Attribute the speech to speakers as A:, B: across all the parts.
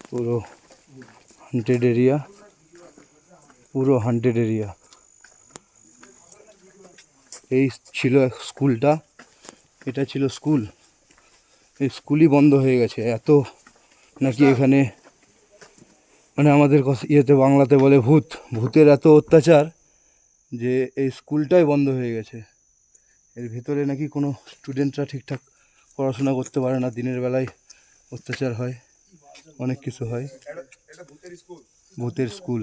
A: পুরো hunted area, পুরো hunted area. এই ছিল স্কুলটা, এটা ছিল স্কুল। এই স্কুলই বন্ধ হয়ে গেছে। এত নাকি এখানে মানে আমাদের ইয়েতে বাংলাতে বলে ভূতের এত অত্যাচার যে এই স্কুলটাই বন্ধ হয়ে গেছে। এর ভেতরে নাকি কোনো স্টুডেন্টরা ঠিকঠাক পড়াশোনা করতে পারে না, দিনের বেলায় অত্যাচার হয়, অনেক কিছু হয়। ভূতের স্কুল,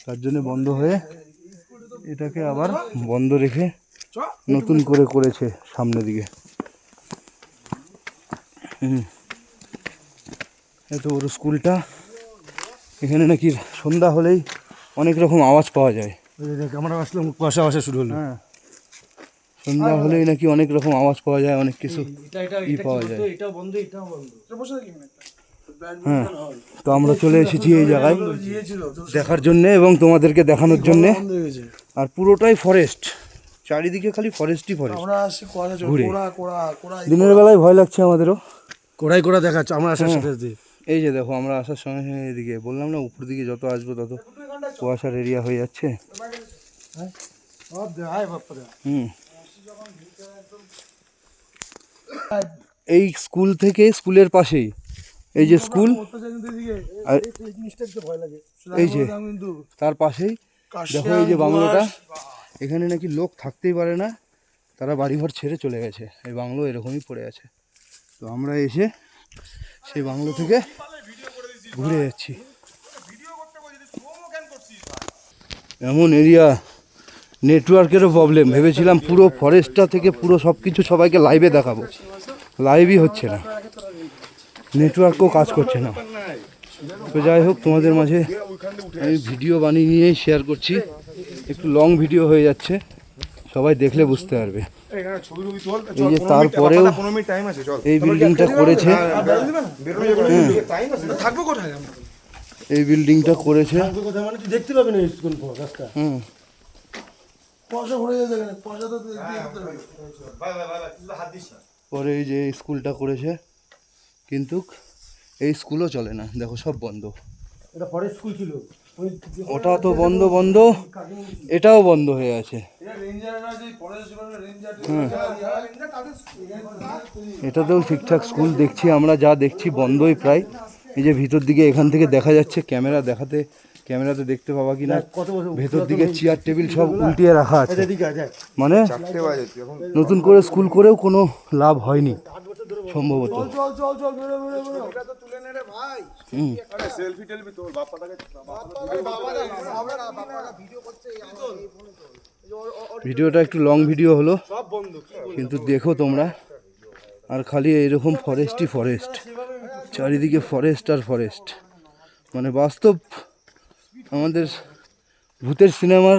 A: তার জন্য বন্ধ হয়ে এটাকে আবার বন্ধ রেখে নতুন করে করেছে সামনের দিকে। এত বড় স্কুলটা, এখানে নাকি সন্ধ্যা হলেই অনেক রকম আওয়াজ পাওয়া যায়।
B: আমরা আসলাম কুয়াশা আসা শুরু হলো।
A: হ্যাঁ, সন্ধ্যা হলেই নাকি অনেক রকম আওয়াজ পাওয়া যায়, অনেক কিছু পাওয়া যায়। হ্যাঁ, তো আমরা চলে এসেছি এই জায়গায় দেখার জন্যে এবং তোমাদেরকে দেখানোর জন্যে। আর পুরোটাই ফরেস্ট, চারিদিকে খালি ফরেস্টই ফরেস্ট। দিনের বেলায় ভয় লাগছে আমাদেরও,
B: কোড়াই কোড়া দেখাচ্ছে আমরা আসার সাথে।
A: এই যে দেখো আমরা আসার সঙ্গে সঙ্গে এদিকে বললাম না, উপর দিকে যত আসবো তত কুয়াশার এরিয়া হয়ে যাচ্ছে। এই স্কুল থেকে, স্কুলের পাশেই এই যে স্কুল, এই যে তার পাশেই দেখো এই যে বাংলোটা, এখানে নাকি লোক থাকতেই পারে না, তারা বাড়িঘর ছেড়ে চলে গেছে। এই বাংলো এরকমই পড়ে আছে। তো আমরা এসে সেই বাংলো থেকে ঘুরে যাচ্ছি। এমন এরিয়া, নেটওয়ার্কেরও প্রবলেম। ভেবেছিলাম পুরো ফরেস্টটা থেকে পুরো সব কিছু সবাইকে লাইভে দেখাবো, লাইভই হচ্ছে না, নেটওয়ার্কও কাজ করছে না। তো যাই হোক, তোমাদের মাঝে আমি ভিডিও বানিয়ে নিয়েই শেয়ার করছি। একটু লং ভিডিও হয়ে যাচ্ছে, সবাই দেখলে বুঝতে পারবে। এই যে তারপরেও এই বিল্ডিংটা করেছে, এই বিল্ডিংটা করেছে,
B: দেখতে পাবে না স্কুল।
A: পরে এই যে স্কুলটা করেছে, কিন্তু এই স্কুলও চলে না, দেখো সব বন্ধ।
B: এটা ফরেস্ট স্কুল ছিল,
A: ওটা তো বন্ধ, এটাও বন্ধ হয়ে আছে। এটাতেও ঠিকঠাক স্কুল দেখছি আমরা, যা দেখছি বন্ধই প্রায়। এই যে ভিতর দিকে এখান থেকে দেখা যাচ্ছে, ক্যামেরাতে দেখতে পাবা কিনা, ভেতর দিকে চেয়ার টেবিল সব উল্টিয়ে রাখা আছে। মানে নতুন করে স্কুল করেও কোনো লাভ হয়নি সম্ভবত। ভিডিওটা একটু লং ভিডিও হলো, কিন্তু দেখো তোমরা, আর খালি এইরকম ফরেস্টই ফরেস্ট, চারিদিকে ফরেস্ট আর ফরেস্ট। মানে বাস্তব আমাদের ভূতের সিনেমার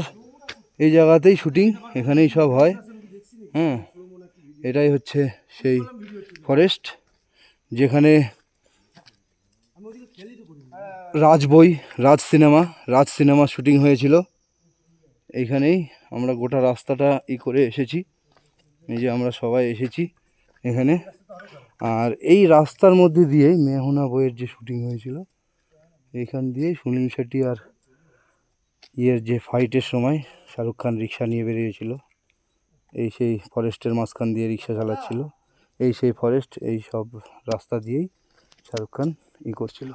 A: এই জায়গাতেই শুটিং, এখানেই সব হয়। এটাই হচ্ছে সেই ফরেস্ট যেখানে রাজ সিনেমা শুটিং হয়েছিল। এইখানেই আমরা গোটা রাস্তাটা করে এসেছি, এই যে আমরা সবাই এসেছি এখানে। আর এই রাস্তার মধ্যে দিয়েই মেহনা বইয়ের যে শুটিং হয়েছিল, এইখান দিয়েই সুনীল শেট্টি আর যে ফাইটের সময় শাহরুখ খান রিক্সা নিয়ে বেরিয়েছিল, এই সেই ফরেস্টের মাঝখান দিয়ে রিক্সা চালাচ্ছিল। এই সেই ফরেস্ট, এই সব রাস্তা দিয়েই শাহরুখ খান করছিল।